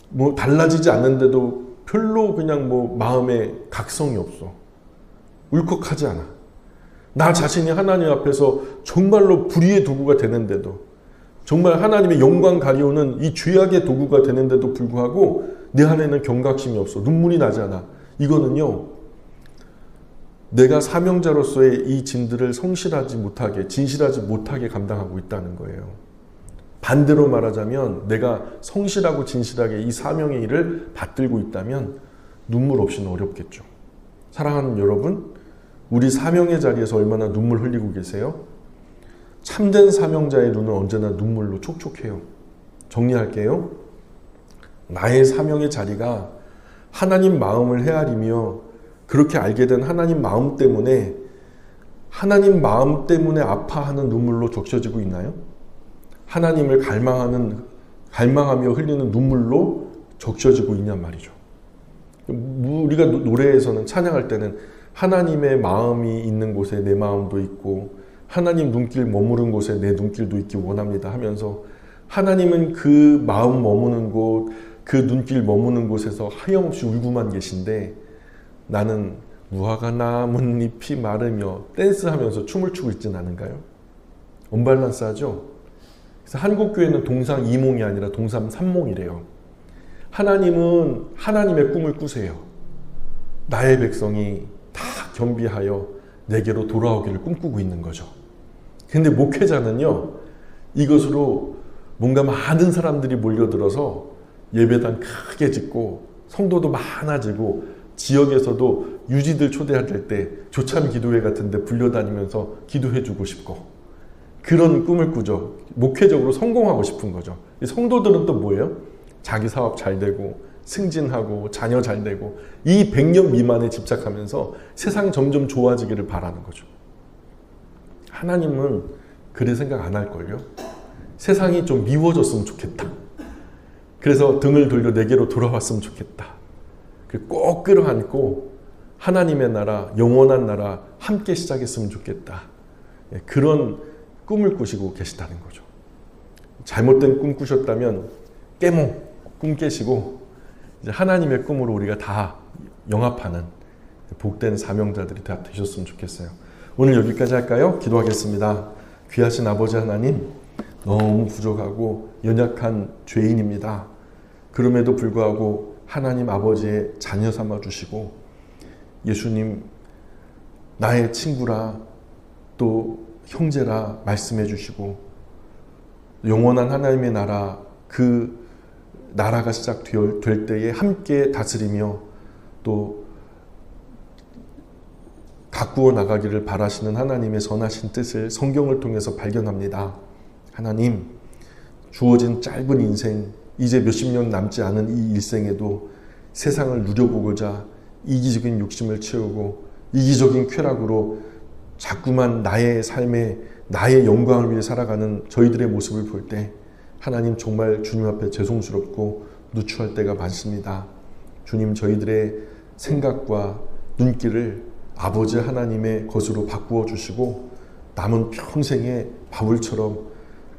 뭐 달라지지 않는데도 별로 그냥 뭐 마음에 각성이 없어. 울컥하지 않아. 나 자신이 하나님 앞에서 정말로 불의의 도구가 되는데도, 정말 하나님의 영광 가리우는 이 죄악의 도구가 되는데도 불구하고 내 안에는 경각심이 없어. 눈물이 나지 않아. 이거는요, 내가 사명자로서의 이 짐들을 성실하지 못하게, 진실하지 못하게 감당하고 있다는 거예요. 반대로 말하자면 내가 성실하고 진실하게 이 사명의 일을 받들고 있다면 눈물 없이는 어렵겠죠. 사랑하는 여러분, 우리 사명의 자리에서 얼마나 눈물 흘리고 계세요? 참된 사명자의 눈은 언제나 눈물로 촉촉해요. 정리할게요. 나의 사명의 자리가 하나님 마음을 헤아리며 그렇게 알게 된 하나님 마음 때문에 아파하는 눈물로 적셔지고 있나요? 하나님을 갈망하며 흘리는 눈물로 적셔지고 있냔 말이죠. 우리가 노래에서는 찬양할 때는 하나님의 마음이 있는 곳에 내 마음도 있고 하나님 눈길 머무른 곳에 내 눈길도 있기 원합니다 하면서 하나님은 그 마음 머무는 곳, 그 눈길 머무는 곳에서 하염없이 울고만 계신데 나는 무화과 나뭇잎이 마르며 댄스하면서 춤을 추고 있진 않은가요? 언밸런스하죠? 그래서 한국교회는 동상 이몽이 아니라 동상 삼몽이래요. 하나님은 하나님의 꿈을 꾸세요. 나의 백성이 다 겸비하여 내게로 돌아오기를 꿈꾸고 있는 거죠. 근데 목회자는요, 이것으로 뭔가 많은 사람들이 몰려들어서 예배당 크게 짓고 성도도 많아지고 지역에서도 유지들 초대할 때 조참 기도회 같은 데 불려다니면서 기도해주고 싶고 그런 꿈을 꾸죠. 목회적으로 성공하고 싶은 거죠. 성도들은 또 뭐예요? 자기 사업 잘 되고 승진하고 자녀 잘 되고 이 100년 미만에 집착하면서 세상이 점점 좋아지기를 바라는 거죠. 하나님은 그래 생각 안 할걸요? 세상이 좀 미워졌으면 좋겠다. 그래서 등을 돌려 내게로 돌아왔으면 좋겠다. 꼭 끌어안고 하나님의 나라, 영원한 나라 함께 시작했으면 좋겠다. 그런 꿈을 꾸시고 계시다는 거죠. 잘못된 꿈 꾸셨다면 깨몽 꿈 깨시고 이제 하나님의 꿈으로 우리가 다 영합하는 복된 사명자들이 다 되셨으면 좋겠어요. 오늘 여기까지 할까요? 기도하겠습니다. 귀하신 아버지 하나님, 너무 부족하고 연약한 죄인입니다. 그럼에도 불구하고 하나님 아버지의 자녀 삼아 주시고 예수님 나의 친구라 또 형제라 말씀해 주시고 영원한 하나님의 나라, 그 나라가 시작될 때에 함께 다스리며 또 가꾸어 나가기를 바라시는 하나님의 선하신 뜻을 성경을 통해서 발견합니다. 하나님, 주어진 짧은 인생, 이제 몇십 년 남지 않은 이 일생에도 세상을 누려보고자 이기적인 욕심을 채우고 이기적인 쾌락으로 자꾸만 나의 삶에 나의 영광을 위해 살아가는 저희들의 모습을 볼 때 하나님 정말 주님 앞에 죄송스럽고 누추할 때가 많습니다. 주님, 저희들의 생각과 눈길을 아버지 하나님의 것으로 바꾸어 주시고 남은 평생에 바울처럼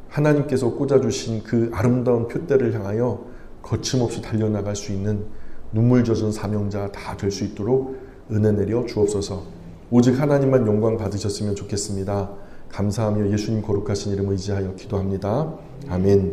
하나님께서 꽂아주신 그 아름다운 표대를 향하여 거침없이 달려나갈 수 있는 눈물 젖은 사명자 다 될 수 있도록 은혜 내려 주옵소서. 오직 하나님만 영광 받으셨으면 좋겠습니다. 감사하며 예수님 거룩하신 이름을 의지하여 기도합니다. 아멘.